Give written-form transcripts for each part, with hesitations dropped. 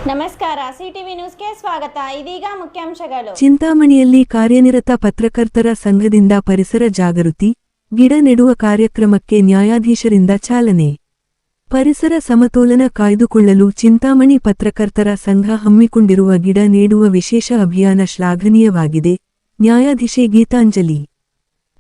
ನಮಸ್ಕಾರ, ಸಿಟಿವಿ ನ್ಯೂಸ್ಗೆ ಸ್ವಾಗತ. ಇದೀಗ ಮುಖ್ಯಾಂಶಗಳು. ಚಿಂತಾಮಣಿಯಲ್ಲಿ ಕಾರ್ಯನಿರತ ಪತ್ರಕರ್ತರ ಸಂಘದಿಂದ ಪರಿಸರ ಜಾಗೃತಿ, ಗಿಡ ನೆಡುವ ಕಾರ್ಯಕ್ರಮಕ್ಕೆ ನ್ಯಾಯಾಧೀಶರಿಂದ ಚಾಲನೆ. ಪರಿಸರ ಸಮತೋಲನ ಕಾಯ್ದುಕೊಳ್ಳಲು ಚಿಂತಾಮಣಿ ಪತ್ರಕರ್ತರ ಸಂಘ ಹಮ್ಮಿಕೊಂಡಿರುವ ಗಿಡ ನೆಡುವ ವಿಶೇಷ ಅಭಿಯಾನ ಶ್ಲಾಘನೀಯವಾಗಿದೆ. ನ್ಯಾಯಾಧೀಶೆ ಗೀತಾಂಜಲಿ.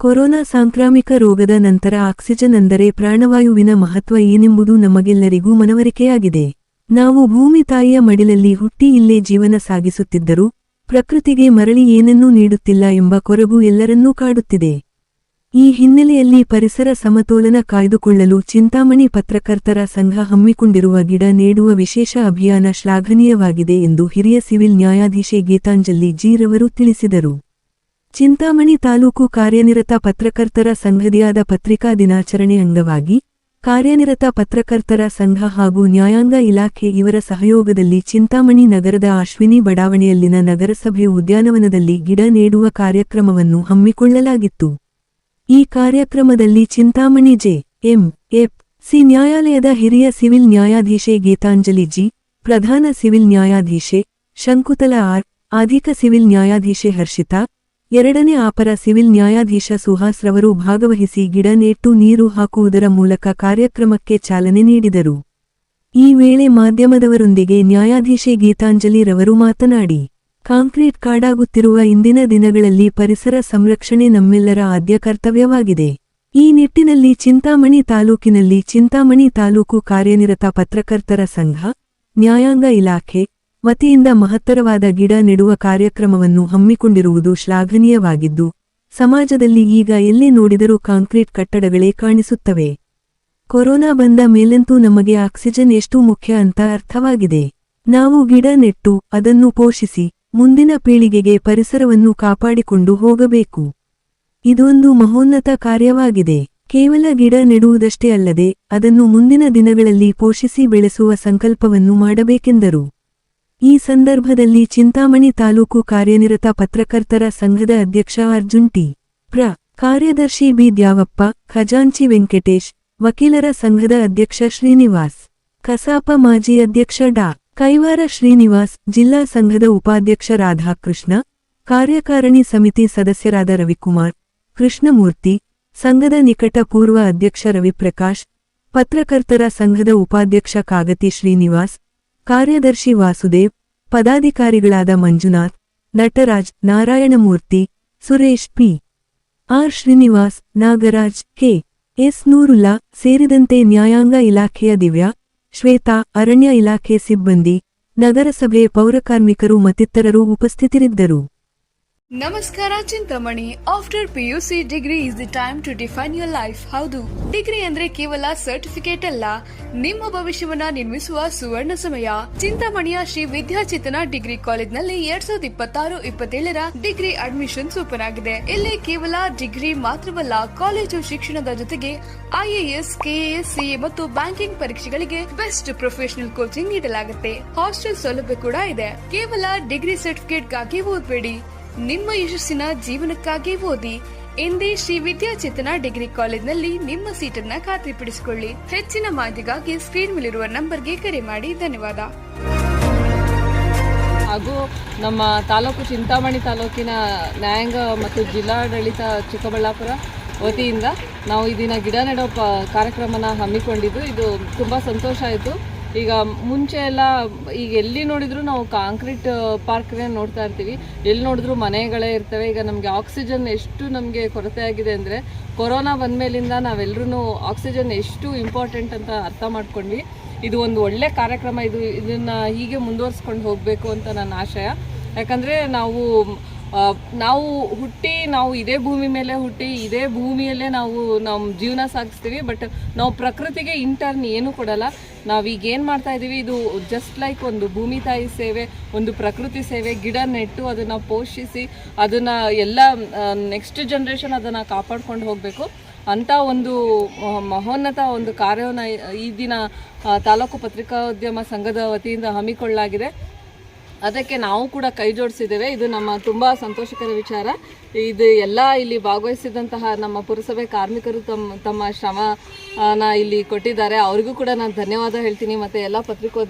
ಕೊರೋನಾ ಸಾಂಕ್ರಾಮಿಕ ರೋಗದ ನಂತರ ಆಕ್ಸಿಜನ್ ಅಂದರೆ ಪ್ರಾಣವಾಯುವಿನ ಮಹತ್ವ ಏನೆಂಬುದು ನಮಗೆಲ್ಲರಿಗೂ ಮನವರಿಕೆಯಾಗಿದೆ. ನಾವು ಭೂಮಿ ತಾಯಿಯ ಮಡಿಲಲ್ಲಿ ಹುಟ್ಟಿ ಇಲ್ಲೇ ಜೀವನ ಸಾಗಿಸುತ್ತಿದ್ದರೂ ಪ್ರಕೃತಿಗೆ ಮರಳಿ ಏನನ್ನೂ ನೀಡುತ್ತಿಲ್ಲ ಎಂಬ ಕೊರಗು ಎಲ್ಲರನ್ನೂ ಕಾಡುತ್ತಿದೆ. ಈ ಹಿನ್ನೆಲೆಯಲ್ಲಿ ಪರಿಸರ ಸಮತೋಲನ ಕಾಯ್ದುಕೊಳ್ಳಲು ಚಿಂತಾಮಣಿ ಪತ್ರಕರ್ತರ ಸಂಘ ಹಮ್ಮಿಕೊಂಡಿರುವ ಗಿಡ ನೆಡುವ ವಿಶೇಷ ಅಭಿಯಾನ ಶ್ಲಾಘನೀಯವಾಗಿದೆ ಎಂದು ಹಿರಿಯ ಸಿವಿಲ್ ನ್ಯಾಯಾಧೀಶೆ ಗೀತಾಂಜಲಿ ಜಿ ರವರು ತಿಳಿಸಿದರು. ಚಿಂತಾಮಣಿ ತಾಲೂಕು ಕಾರ್ಯನಿರತ ಪತ್ರಕರ್ತರ ಸಂಘದಿಯಾದ ಪತ್ರಿಕಾ ದಿನಾಚರಣೆ ಅಂಗವಾಗಿ ಕಾರ್ಯನಿರತ ಪತ್ರಕರ್ತರ ಸಂಘ ಹಾಗೂ ನ್ಯಾಯಾಂಗ ಇಲಾಖೆ ಇವರ ಸಹಯೋಗದಲ್ಲಿ ಚಿಂತಾಮಣಿ ನಗರದ ಅಶ್ವಿನಿ ಬಡಾವಣೆಯಲ್ಲಿನ ನಗರಸಭೆ ಉದ್ಯಾನವನದಲ್ಲಿ ಗಿಡ ನೆಡುವ ಕಾರ್ಯಕ್ರಮವನ್ನು ಹಮ್ಮಿಕೊಳ್ಳಲಾಗಿತ್ತು. ಈ ಕಾರ್ಯಕ್ರಮದಲ್ಲಿ ಚಿಂತಾಮಣಿ ಜೆ.ಎಂ.ಎಫ್.ಸಿ. ನ್ಯಾಯಾಲಯದ ಹಿರಿಯ ಸಿವಿಲ್ ನ್ಯಾಯಾಧೀಶೆ ಗೀತಾಂಜಲಿ ಜಿ, ಪ್ರಧಾನ ಸಿವಿಲ್ ನ್ಯಾಯಾಧೀಶೆ ಶಂಕುತಲಾ ಆರ್, ಅಧಿಕ ಸಿವಿಲ್ ನ್ಯಾಯಾಧೀಶೆ ಹರ್ಷಿತಾ, ಎರಡನೇ ಅಪರ ಸಿವಿಲ್ ನ್ಯಾಯಾಧೀಶ ಸುಹಾಸ್ ರವರು ಭಾಗವಹಿಸಿ ಗಿಡ ನೆಟ್ಟು ನೀರು ಹಾಕುವುದರ ಮೂಲಕ ಕಾರ್ಯಕ್ರಮಕ್ಕೆ ಚಾಲನೆ ನೀಡಿದರು. ಈ ವೇಳೆ ಮಾಧ್ಯಮದವರೊಂದಿಗೆ ನ್ಯಾಯಾಧೀಶೆ ಗೀತಾಂಜಲಿ ರವರು ಮಾತನಾಡಿ, ಕಾಂಕ್ರೀಟ್ ಕಾಡಾಗುತ್ತಿರುವ ಇಂದಿನ ದಿನಗಳಲ್ಲಿ ಪರಿಸರ ಸಂರಕ್ಷಣೆ ನಮ್ಮೆಲ್ಲರ ಆದ್ಯ ಕರ್ತವ್ಯವಾಗಿದೆ. ಈ ನಿಟ್ಟಿನಲ್ಲಿ ಚಿಂತಾಮಣಿ ತಾಲೂಕಿನಲ್ಲಿ ಚಿಂತಾಮಣಿ ತಾಲೂಕು ಕಾರ್ಯನಿರತ ಪತ್ರಕರ್ತರ ಸಂಘ, ನ್ಯಾಯಾಂಗ ಇಲಾಖೆ ವತಿಯಿಂದ ಮಹತ್ತರವಾದ ಗಿಡ ನೆಡುವ ಕಾರ್ಯಕ್ರಮವನ್ನು ಹಮ್ಮಿಕೊಂಡಿರುವುದು ಶ್ಲಾಘನೀಯವಾಗಿದ್ದು, ಸಮಾಜದಲ್ಲಿ ಈಗ ಎಲ್ಲೇ ನೋಡಿದರೂ ಕಾಂಕ್ರೀಟ್ ಕಟ್ಟಡಗಳೇ ಕಾಣಿಸುತ್ತವೆ. ಕೊರೋನಾ ಬಂದ ಮೇಲಂತೂ ನಮಗೆ ಆಕ್ಸಿಜನ್ ಎಷ್ಟು ಮುಖ್ಯ ಅಂತ ಅರ್ಥವಾಗಿದೆ. ನಾವು ಗಿಡ ನೆಟ್ಟು ಅದನ್ನು ಪೋಷಿಸಿ ಮುಂದಿನ ಪೀಳಿಗೆಗೆ ಪರಿಸರವನ್ನು ಕಾಪಾಡಿಕೊಂಡು ಹೋಗಬೇಕು. ಇದೊಂದು ಮಹೋನ್ನತ ಕಾರ್ಯವಾಗಿದೆ. ಕೇವಲ ಗಿಡ ನೆಡುವುದಷ್ಟೇ ಅಲ್ಲದೆ ಅದನ್ನು ಮುಂದಿನ ದಿನಗಳಲ್ಲಿ ಪೋಷಿಸಿ ಬೆಳೆಸುವ ಸಂಕಲ್ಪವನ್ನು ಮಾಡಬೇಕೆಂದರು. ಈ ಸಂದರ್ಭದಲ್ಲಿ ಚಿಂತಾಮಣಿ ತಾಲೂಕು ಕಾರ್ಯನಿರತ ಪತ್ರಕರ್ತರ ಸಂಘದ ಅಧ್ಯಕ್ಷ ಅರ್ಜುನ್ ಟಿ. ಪ್ರ. ಕಾರ್ಯದರ್ಶಿ ಬಿ. ದ್ಯಾವಪ್ಪ, ಖಜಾಂಚಿ ವೆಂಕಟೇಶ್, ವಕೀಲರ ಸಂಘದ ಅಧ್ಯಕ್ಷ ಶ್ರೀನಿವಾಸ್, ಕಸಾಪ ಮಾಜಿ ಅಧ್ಯಕ್ಷ ಡಾ. ಕೈವಾರ ಶ್ರೀನಿವಾಸ್, ಜಿಲ್ಲಾ ಸಂಘದ ಉಪಾಧ್ಯಕ್ಷ ರಾಧಾಕೃಷ್ಣ, ಕಾರ್ಯಕಾರಿಣಿ ಸಮಿತಿ ಸದಸ್ಯರಾದ ರವಿಕುಮಾರ್, ಕೃಷ್ಣಮೂರ್ತಿ, ಸಂಘದ ನಿಕಟ ಪೂರ್ವ ಅಧ್ಯಕ್ಷ ರವಿಪ್ರಕಾಶ್, ಪತ್ರಕರ್ತರ ಸಂಘದ ಉಪಾಧ್ಯಕ್ಷ ಕಾಗತಿ ಶ್ರೀನಿವಾಸ್, ಕಾರ್ಯದರ್ಶಿ ವಾಸುದೇವ್, ಪದಾಧಿಕಾರಿಗಳಾದ Manjunath, Nataraj, Narayanamurthy, Suresh P. R. Srinivas, Nagaraj, K. S. Noorulla ಸೇರಿದಂತೆ ನ್ಯಾಯಾಂಗ ಇಲಾಖೆಯ ದಿವ್ಯಾ, ಶ್ವೇತಾ, ಅರಣ್ಯ ಇಲಾಖೆ ಸಿಬ್ಬಂದಿ, ನಗರಸಭೆ ಪೌರಕಾರ್ಮಿಕರು ಮತ್ತಿತರರು ಉಪಸ್ಥಿತರಿದ್ದರು. ನಮಸ್ಕಾರ Chintamani. After PUC degree is the time to define your life. ಹೌದು, ಡಿಗ್ರಿ ಅಂದ್ರೆ ಕೇವಲ ಸರ್ಟಿಫಿಕೇಟ್ ಅಲ್ಲ, ನಿಮ್ಮ ಭವಿಷ್ಯವನ್ನ ನಿರ್ಮಿಸುವ ಸುವರ್ಣ ಸಮಯ. ಚಿಂತಾಮಣಿಯ ಶ್ರೀ ವಿದ್ಯಾಚೇತನ ಡಿಗ್ರಿ ಕಾಲೇಜ್ನಲ್ಲಿ 2026-27 ಡಿಗ್ರಿ ಅಡ್ಮಿಷನ್ಸ್ ಓಪನ್ ಆಗಿದೆ. ಇಲ್ಲಿ ಕೇವಲ ಡಿಗ್ರಿ ಮಾತ್ರವಲ್ಲ, ಕಾಲೇಜು ಶಿಕ್ಷಣದ ಜೊತೆಗೆ IAS, KAS, CA ಮತ್ತು ಬ್ಯಾಂಕಿಂಗ್ ಪರೀಕ್ಷೆಗಳಿಗೆ ಬೆಸ್ಟ್ ಪ್ರೊಫೆಷನಲ್ ಕೋಚಿಂಗ್ ನೀಡಲಾಗುತ್ತೆ. ಹಾಸ್ಟೆಲ್ ಸೌಲಭ್ಯ ಕೂಡ ಇದೆ. ಕೇವಲ ಡಿಗ್ರಿ ಸರ್ಟಿಫಿಕೇಟ್ಗಾಗಿ ಓದಬೇಡಿ, ನಿಮ್ಮ ಯಶಸ್ಸಿನ ಜೀವನಕ್ಕಾಗಿ ಓದಿ. ಎಂದೇ ಶ್ರೀ ವಿದ್ಯಾಚೇತನ ಡಿಗ್ರಿ ಕಾಲೇಜ್ನಲ್ಲಿ ನಿಮ್ಮ ಸೀಟನ್ನ ಖಾತ್ರಿಪಡಿಸಿಕೊಳ್ಳಿ. ಹೆಚ್ಚಿನ ಮಾಹಿತಿಗಾಗಿ ಸ್ಕ್ರೀನ್ ಮೇಲಿರುವ ನಂಬರ್ಗೆ ಕರೆ ಮಾಡಿ. ಧನ್ಯವಾದ. ಹಾಗೂ ನಮ್ಮ ತಾಲೂಕು ಚಿಂತಾಮಣಿ ತಾಲೂಕಿನ ನ್ಯಾಯಾಂಗ ಮತ್ತು ಜಿಲ್ಲಾಡಳಿತ ಚಿಕ್ಕಬಳ್ಳಾಪುರ ವತಿಯಿಂದ ನಾವು ಈ ದಿನ ಗಿಡ ನೆಡೋ ಕಾರ್ಯಕ್ರಮನ ಹಮ್ಮಿಕೊಂಡಿದ್ದು ಇದು ತುಂಬ ಸಂತೋಷ ಆಯಿತು. ಈಗ ಮುಂಚೆ ಎಲ್ಲ ಈಗ ಎಲ್ಲಿ ನೋಡಿದ್ರು ನಾವು ಕಾಂಕ್ರೀಟ್ ಪಾರ್ಕ್ನೇ ನೋಡ್ತಾ ಇರ್ತೀವಿ, ಎಲ್ಲಿ ನೋಡಿದ್ರು ಮನೆಗಳೇ ಇರ್ತವೆ. ಈಗ ನಮಗೆ ಆಕ್ಸಿಜನ್ ಎಷ್ಟು ನಮಗೆ ಕೊರತೆ ಆಗಿದೆ ಅಂದರೆ ಕೊರೋನಾ ಬಂದ ಮೇಲಿಂದ ನಾವೆಲ್ಲರೂ ಆಕ್ಸಿಜನ್ ಎಷ್ಟು ಇಂಪಾರ್ಟೆಂಟ್ ಅಂತ ಅರ್ಥ ಮಾಡ್ಕೊಂಡ್ವಿ. ಇದು ಒಂದು ಒಳ್ಳೆ ಕಾರ್ಯಕ್ರಮ. ಇದನ್ನು ಹೀಗೆ ಮುಂದುವರಿಸ್ಕೊಂಡು ಹೋಗಬೇಕು ಅಂತ ನನ್ನ ಆಶಯ. ಯಾಕಂದರೆ ನಾವು ಹುಟ್ಟಿ ನಾವು ಇದೇ ಭೂಮಿ ಮೇಲೆ ಹುಟ್ಟಿ ಇದೇ ಭೂಮಿಯಲ್ಲೇ ನಾವು ನಮ್ಮ ಜೀವನ ಸಾಗಿಸ್ತೀವಿ. ಬಟ್ ನಾವು ಪ್ರಕೃತಿಗೆ ಇಂಟರ್ನ್ ಏನೂ ಕೊಡಲ್ಲ. ನಾವೀಗ ಏನು ಮಾಡ್ತಾ ಇದ್ದೀವಿ, ಇದು ಜಸ್ಟ್ ಲೈಕ್ ಒಂದು ಭೂಮಿ ತಾಯಿ ಸೇವೆ, ಒಂದು ಪ್ರಕೃತಿ ಸೇವೆ. ಗಿಡ ನೆಟ್ಟು ಅದನ್ನು ಪೋಷಿಸಿ ಅದನ್ನು ಎಲ್ಲ ನೆಕ್ಸ್ಟ್ ಜನ್ರೇಷನ್ ಅದನ್ನು ಕಾಪಾಡ್ಕೊಂಡು ಹೋಗಬೇಕು ಅಂತ ಒಂದು ಮಹೋನ್ನತ ಒಂದು ಕಾರ್ಯವನ್ನು ಈ ದಿನ ತಾಲೂಕು ಪತ್ರಿಕೋದ್ಯಮ ಸಂಘದ ವತಿಯಿಂದ ಹಮ್ಮಿಕೊಳ್ಳಲಾಗಿದೆ. ಅದಕ್ಕೆ ನಾವು ಕೂಡ ಕೈ ಜೋಡಿಸಿದ್ದೇವೆ. ಇದು ನಮ್ಮ ತುಂಬ ಸಂತೋಷಕರ ವಿಚಾರ. ಇದು ಎಲ್ಲ ಇಲ್ಲಿ ಭಾಗವಹಿಸಿದಂತಹ ನಮ್ಮ ಪುರಸಭೆ ಕಾರ್ಮಿಕರು ತಮ್ಮ ಶ್ರಮನ ಇಲ್ಲಿ ಕೊಟ್ಟಿದ್ದಾರೆ. ಅವರಿಗೂ ಕೂಡ ನಾನು ಧನ್ಯವಾದ ಹೇಳ್ತೀನಿ. ಮತ್ತು ಎಲ್ಲ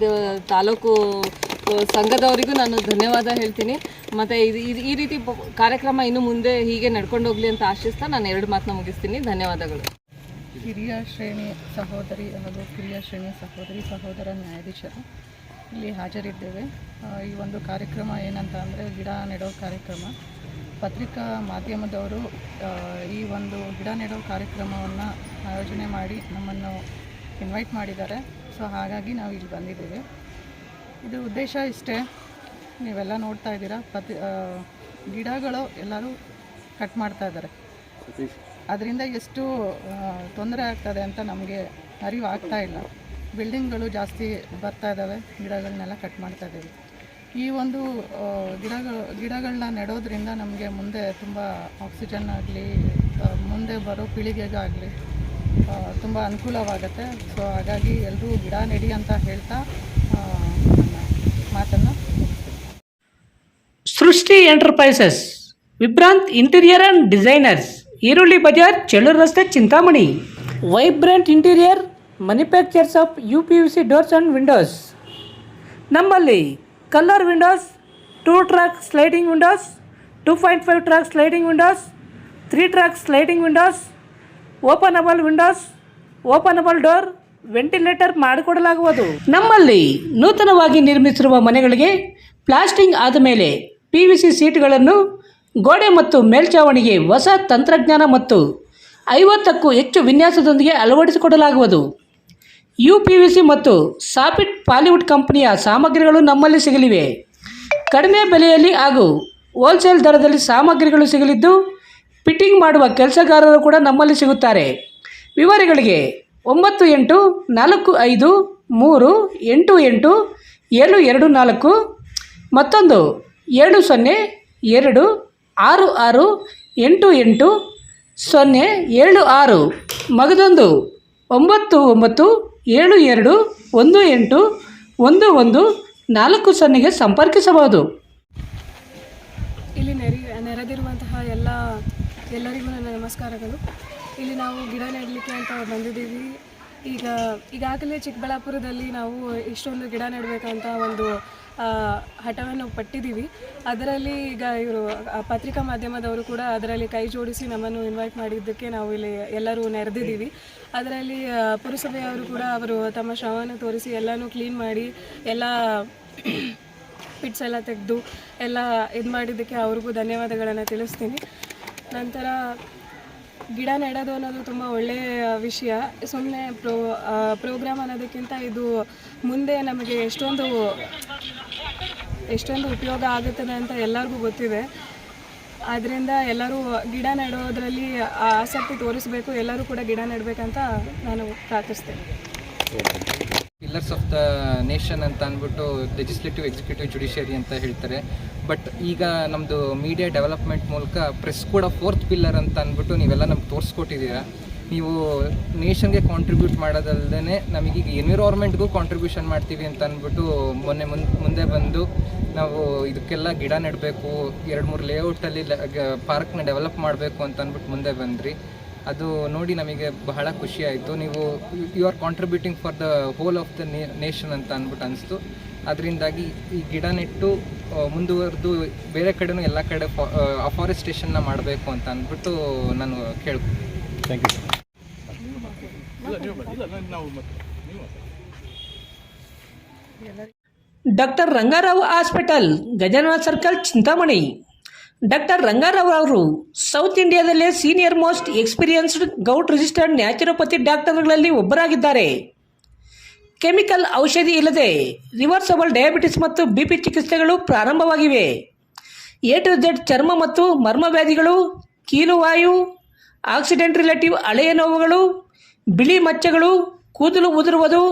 ತಾಲೂಕು ಸಂಘದವರಿಗೂ ನಾನು ಧನ್ಯವಾದ ಹೇಳ್ತೀನಿ. ಮತ್ತು ಈ ರೀತಿ ಕಾರ್ಯಕ್ರಮ ಇನ್ನು ಮುಂದೆ ಹೀಗೆ ನಡ್ಕೊಂಡು ಹೋಗಲಿ ಅಂತ ಆಶಿಸ್ತಾ ನಾನು 2 ಮಾತನ್ನ ಮುಗಿಸ್ತೀನಿ. ಧನ್ಯವಾದಗಳು. ಹಿರಿಯ ಶ್ರೇಣಿ ಸಹೋದರಿ ಹಾಗೂ ಕಿರಿಯ ಶ್ರೇಣಿಯ ಸಹೋದರ ನ್ಯಾಯಾಧೀಶರು ಇಲ್ಲಿ ಹಾಜರಿದ್ದೇವೆ. ಈ ಒಂದು ಕಾರ್ಯಕ್ರಮ ಏನಂತ ಅಂದರೆ ಗಿಡ ನೆಡೋ ಕಾರ್ಯಕ್ರಮ. ಪತ್ರಿಕಾ ಮಾಧ್ಯಮದವರು ಈ ಒಂದು ಗಿಡ ನೆಡೋ ಕಾರ್ಯಕ್ರಮವನ್ನು ಆಯೋಜನೆ ಮಾಡಿ ನಮ್ಮನ್ನು ಇನ್ವೈಟ್ ಮಾಡಿದ್ದಾರೆ. ಸೊ ಹಾಗಾಗಿ ನಾವು ಇಲ್ಲಿ ಬಂದಿದ್ದೇವೆ. ಇದು ಉದ್ದೇಶ ಇಷ್ಟೇ, ನೀವೆಲ್ಲ ನೋಡ್ತಾ ಇದ್ದೀರಾ, ಗಿಡಗಳು ಎಲ್ಲರೂ ಕಟ್ ಮಾಡ್ತಾ ಇದ್ದಾರೆ. ಅದರಿಂದ ಎಷ್ಟು ತೊಂದರೆ ಆಗ್ತದೆ ಅಂತ ನಮಗೆ ಅರಿವು ಆಗ್ತಾ ಇಲ್ಲ. ಬಿಲ್ಡಿಂಗ್ಗಳು ಜಾಸ್ತಿ ಬರ್ತಾ ಇದ್ದಾವೆ, ಗಿಡಗಳನ್ನೆಲ್ಲ ಕಟ್ ಮಾಡ್ತಾ ಇದ್ದೀವಿ. ಈ ಒಂದು ಗಿಡಗಳನ್ನ ನೆಡೋದ್ರಿಂದ ನಮಗೆ ಮುಂದೆ ತುಂಬ ಆಕ್ಸಿಜನ್ ಆಗಲಿ, ಮುಂದೆ ಬರೋ ಪೀಳಿಗೆಗಾಗಲಿ ತುಂಬ ಅನುಕೂಲವಾಗುತ್ತೆ. ಸೊ ಹಾಗಾಗಿ ಎಲ್ಲರೂ ಗಿಡ ನೆಡಿ ಅಂತ ಹೇಳ್ತಾ ನನ್ನ ಮಾತನ್ನು Srishti enterprises, Vibhrant interior and designers, Eerulli bazaar, Chelluru ರಸ್ತೆ, Chintamani. Vibrant interior manufacturers of UPVC doors and windows. ನಮ್ಮಲ್ಲಿ colour windows, 2 track sliding windows, 2.5 track sliding windows, 3 track sliding windows, openable windows, openable door, ventilator ಮಾಡಿಕೊಡಲಾಗುವುದು. ನಮ್ಮಲ್ಲಿ ನೂತನವಾಗಿ ನಿರ್ಮಿಸಿರುವ ಮನೆಗಳಿಗೆ ಪ್ಲಾಸ್ಟಿಂಗ್ ಆದ ಮೇಲೆ PVC ಸೀಟ್ಗಳನ್ನು ಗೋಡೆ ಮತ್ತು ಮೇಲ್ಛಾವಣಿಗೆ ಹೊಸ ತಂತ್ರಜ್ಞಾನ ಮತ್ತು 50ಕ್ಕೂ ಹೆಚ್ಚು ವಿನ್ಯಾಸದೊಂದಿಗೆ ಅಳವಡಿಸಿಕೊಡಲಾಗುವುದು. UPVC ಮತ್ತು ಸಾಫಿಟ್ ಪಾಲಿವುಡ್ ಕಂಪನಿಯ ಸಾಮಗ್ರಿಗಳು ನಮ್ಮಲ್ಲಿ ಸಿಗಲಿವೆ. ಕಡಿಮೆ ಬೆಲೆಯಲ್ಲಿ ಹಾಗೂ ಹೋಲ್ಸೇಲ್ ದರದಲ್ಲಿ ಸಾಮಗ್ರಿಗಳು ಸಿಗಲಿದ್ದು, ಫಿಟ್ಟಿಂಗ್ ಮಾಡುವ ಕೆಲಸಗಾರರು ಕೂಡ ನಮ್ಮಲ್ಲಿ ಸಿಗುತ್ತಾರೆ. ವಿವರಗಳಿಗೆ 9843887724 ಮತ್ತೊಂದು 7026688076 ಮಗದೊಂದು 9972181140ಗೆ ಸಂಪರ್ಕಿಸಬಹುದು. ಇಲ್ಲಿ ನೆರೆದಿರುವಂತಹ ಎಲ್ಲರಿಗೂ ನನ್ನ ನಮಸ್ಕಾರಗಳು. ಇಲ್ಲಿ ನಾವು ಗಿಡ ನೆಡಲಿಕ್ಕೆ ಅಂತ ಬಂದಿದ್ದೀವಿ. ಈಗಾಗಲೇ ಚಿಕ್ಕಬಳ್ಳಾಪುರದಲ್ಲಿ ನಾವು ಇಷ್ಟೊಂದು ಗಿಡ ನೆಡಬೇಕಂತ ಒಂದು ಹಠವನ್ನು ಪಟ್ಟಿದ್ದೀವಿ. ಅದರಲ್ಲಿ ಈಗ ಇವರು ಪತ್ರಿಕಾ ಮಾಧ್ಯಮದವರು ಕೂಡ ಅದರಲ್ಲಿ ಕೈ ಜೋಡಿಸಿ ನಮ್ಮನ್ನು ಇನ್ವೈಟ್ ಮಾಡಿದ್ದಕ್ಕೆ ನಾವು ಇಲ್ಲಿ ಎಲ್ಲರೂ ನೆರೆದಿದ್ದೀವಿ. ಅದರಲ್ಲಿ ಪುರಸಭೆಯವರು ಕೂಡ ಅವರು ತಮ್ಮ ಶ್ರಮವನ್ನು ತೋರಿಸಿ ಎಲ್ಲನೂ ಕ್ಲೀನ್ ಮಾಡಿ ಎಲ್ಲ ಪಿಟ್ಸ್ ಎಲ್ಲ ತೆಗೆದು ಎಲ್ಲ ಇದು ಮಾಡಿದ್ದಕ್ಕೆ ಅವ್ರಿಗೂ ಧನ್ಯವಾದಗಳನ್ನು ತಿಳಿಸ್ತೀನಿ. ನಂತರ ಗಿಡ ನೆಡೋದು ಅನ್ನೋದು ತುಂಬ ಒಳ್ಳೆಯ ವಿಷಯ. ಸುಮ್ಮನೆ ಪ್ರೋಗ್ರಾಮ್ ಅನ್ನೋದಕ್ಕಿಂತ ಇದು ಮುಂದೆ ನಮಗೆ ಎಷ್ಟೊಂದು ಉಪಯೋಗ ಆಗುತ್ತದೆ ಅಂತ ಎಲ್ಲರಿಗೂ ಗೊತ್ತಿದೆ. ಆದ್ದರಿಂದ ಎಲ್ಲರೂ ಗಿಡ ನೆಡೋದ್ರಲ್ಲಿ ಆಸಕ್ತಿ ತೋರಿಸಬೇಕು. ಎಲ್ಲರೂ ಕೂಡ ಗಿಡ ನೆಡಬೇಕಂತ ನಾನು ಪ್ರಾರ್ಥಿಸ್ತೇನೆ. ಪಿಲ್ಲರ್ಸ್ ಆಫ್ ದ ನೇಷನ್ ಅಂತ ಅಂದ್ಬಿಟ್ಟು ಲೆಜಿಸ್ಲೇಟಿವ್, ಎಕ್ಸಿಕ್ಯೂಟಿವ್, ಜುಡಿಷಿಯರಿ ಅಂತ ಹೇಳ್ತಾರೆ. ಬಟ್ ಈಗ ನಮ್ಮದು ಮೀಡಿಯಾ ಡೆವಲಪ್ಮೆಂಟ್ ಮೂಲಕ ಪ್ರೆಸ್ ಕೂಡ 4th ಪಿಲ್ಲರ್ ಅಂತ ಅಂದ್ಬಿಟ್ಟು ನೀವೆಲ್ಲ ನಮ್ಗೆ ತೋರಿಸ್ಕೊಟ್ಟಿದ್ದೀರಾ. ನೀವು ನೇಷನ್ಗೆ ಕಾಂಟ್ರಿಬ್ಯೂಟ್ ಮಾಡೋದಲ್ಲದೆ ನಮಗೀಗ ಎನ್ವಿರಾನ್ಮೆಂಟ್ಗೂ ಕಾಂಟ್ರಿಬ್ಯೂಷನ್ ಮಾಡ್ತೀವಿ ಅಂತ ಅಂದ್ಬಿಟ್ಟು ಮುಂದೆ ಬಂದು ನಾವು ಇದಕ್ಕೆಲ್ಲ ಗಿಡ ನೆಡಬೇಕು, 2-3 ಲೇಔಟಲ್ಲಿ ಪಾರ್ಕ್ನ ಡೆವಲಪ್ ಮಾಡಬೇಕು ಅಂತ ಅಂದ್ಬಿಟ್ಟು ಮುಂದೆ ಬಂದ್ರಿ. ಅದು ನೋಡಿ ನಮಗೆ ಬಹಳ ಖುಷಿ ಆಯಿತು. ನೀವು you are contributing for the whole of the nation ಅಂತ ಅಂದ್ಬಿಟ್ಟು ಅನಿಸ್ತು. ಅದರಿಂದಾಗಿ ಈ ಗಿಡ ನೆಟ್ಟು ಮುಂದುವರೆದು ಬೇರೆ ಕಡೆನೂ ಎಲ್ಲ ಕಡೆ ಅಫಾರೆಸ್ಟೇಷನ್ನ ಮಾಡಬೇಕು ಅಂತ ಅಂದ್ಬಿಟ್ಟು ನಾನು ಕೇಳ್ತೀನಿ. Thank you. Doctor Rangarao hospital, Gajanana circle, Chintamani. Doctor Rangarao ಅವರು ಸೌತ್ ಇಂಡಿಯಾದಲ್ಲೇ senior most experienced gout registered naturopathy ಡಾಕ್ಟರ್ಗಳಲ್ಲಿ ಒಬ್ಬರಾಗಿದ್ದಾರೆ. ಕೆಮಿಕಲ್ ಔಷಧಿ ಇಲ್ಲದೆ ರಿವರ್ಸಬಲ್ ಡಯಾಬಿಟಿಸ್ ಮತ್ತು BP ಚಿಕಿತ್ಸೆಗಳು ಪ್ರಾರಂಭವಾಗಿವೆ. A to Z ಚರ್ಮ ಮತ್ತು ಮರ್ಮವ್ಯಾಧಿಗಳು, ಕೀಲುವಾಯು, ಆಕ್ಸಿಡೆಂಟ್ ರಿಲೇಟಿವ್ ಹಳೆಯ ನೋವುಗಳು, ಬಿಳಿ ಮಚ್ಚಗಳು, ಕೂದಲು ಉದುರುವುದು,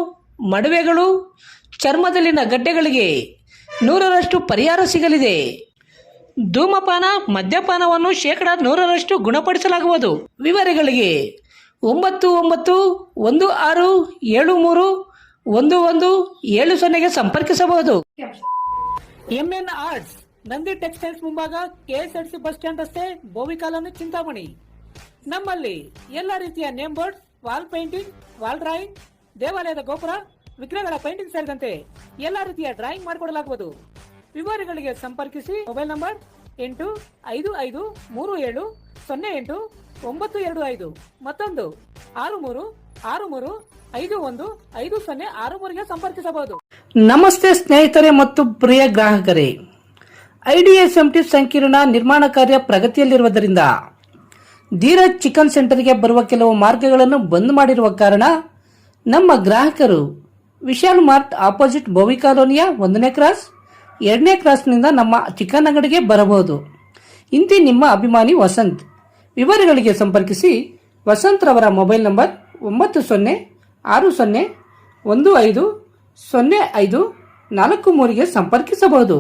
ಮಡುವೆಗಳು, ಚರ್ಮದಲ್ಲಿನ ಗಡ್ಡೆಗಳಿಗೆ 100% ಪರಿಹಾರ ಸಿಗಲಿದೆ. ಧೂಮಪಾನ, ಮದ್ಯಪಾನವನ್ನು 100% ಗುಣಪಡಿಸಲಾಗುವುದು. ವಿವರಗಳಿಗೆ 9916731170ಗೆ ಸಂಪರ್ಕಿಸಬಹುದು. MN ಆರ್ಟ್ಸ್, ನಂದಿ ಟೆಕ್ಸ್ಟೈಲ್ಸ್ ಮುಂಭಾಗ, KSRTC ಬಸ್ ಸ್ಟ್ಯಾಂಡ್ ರಸ್ತೆ, ಬೋವಿ ಕಾಲೋನಿ, ಚಿಂತಾಮಣಿ. ನಮ್ಮಲ್ಲಿ ಎಲ್ಲ ರೀತಿಯ name board, wall painting, wall drawing, ದೇವಾಲಯದ ಗೋಪುರ, ವಿಗ್ರಹಗಳ ಪೇಂಟಿಂಗ್ ಸೇರಿದಂತೆ ಎಲ್ಲಾ ರೀತಿಯ ಡ್ರಾಯಿಂಗ್ ಮಾಡಿಕೊಡಲಾಗುವುದು. ವಿವರಗಳಿಗೆ ಸಂಪರ್ಕಿಸಿ. ಮೊಬೈಲ್ ನಂಬರ್ 8537080925 ಮತ್ತೊಂದು 6363515063ಗೆ ಸಂಪರ್ಕಿಸಬಹುದು. ನಮಸ್ತೆ ಸ್ನೇಹಿತರೆ ಮತ್ತು ಪ್ರಿಯ ಗ್ರಾಹಕರೇ, IDSMT ಸಂಕೀರ್ಣ ನಿರ್ಮಾಣ ಕಾರ್ಯ ಪ್ರಗತಿಯಲ್ಲಿರುವುದರಿಂದ ಧೀರಜ್ ಚಿಕನ್ ಸೆಂಟರ್ಗೆ ಬರುವ ಕೆಲವು ಮಾರ್ಗಗಳನ್ನು ಬಂದ್ ಮಾಡಿರುವ ಕಾರಣ ನಮ್ಮ ಗ್ರಾಹಕರು ವಿಶಾಲ್ ಮಾರ್ಟ್ ಆಪೋಸಿಟ್ ಬೋವಿ ಕಾಲೋನಿಯ 1ನೇ ಕ್ರಾಸ್ 2ನೇ ಕ್ರಾಸ್ನಿಂದ ನಮ್ಮ ಚಿಕನ್ ಅಂಗಡಿಗೆ ಬರಬಹುದು. ಇಂತಿ ನಿಮ್ಮ ಅಭಿಮಾನಿ ವಸಂತ್. ವಿವರಗಳಿಗೆ ಸಂಪರ್ಕಿಸಿ. ವಸಂತ್ ರವರ ಮೊಬೈಲ್ ನಂಬರ್ 906015050543ಗೆ ಸಂಪರ್ಕಿಸಬಹುದು.